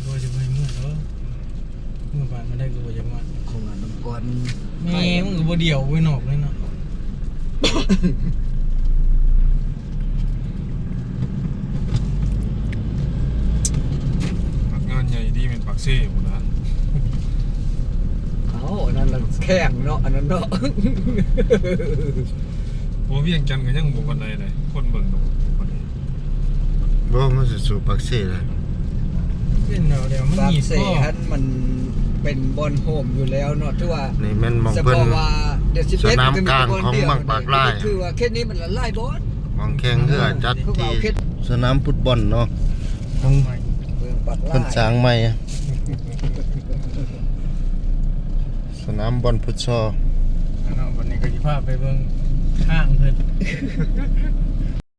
ก็จะไปเมื่อแล้วเมื่อผ่านมาได้ก็จะมา คงอ่ะน้ำก้อน แม่มึงก็บ่เดี่ยวไว้นอกเลยเนาะ งานใหญ่ดีเป็นปากเซ่หมดนะ เอาอันนั้นเราแข่งเนาะอันนั้นเนาะ โอ้เวียงจันทร์ก็ยังบุกกันเลยคนเบิ่งดูคนนี้ บ่มันสิสู่ปักเซ่เลย เป็นเดี๋ยวมัน บาง หนี เส ข้อ ฮันมันเป็นบอลโฮมอยู่แล้วเนาะที่ว่า นี่แม่นมอง จะ เพิ่ บ น อกว่าเดี๋ยว11 สนามกลางของบางปากไร่ คือว่าแค่นี้มันละลายบอล มองแข่งเรือจัด เขาก็ ที่ เอาแค่ สนามฟุตบอลเนาะ ทำไม เมืองปากไร่ เพิ่นสร้างใหม่อะสนามบอลฟุตซอล เนาะวันนี้ก็สิพาไปเบิ่งข้างเพิ่น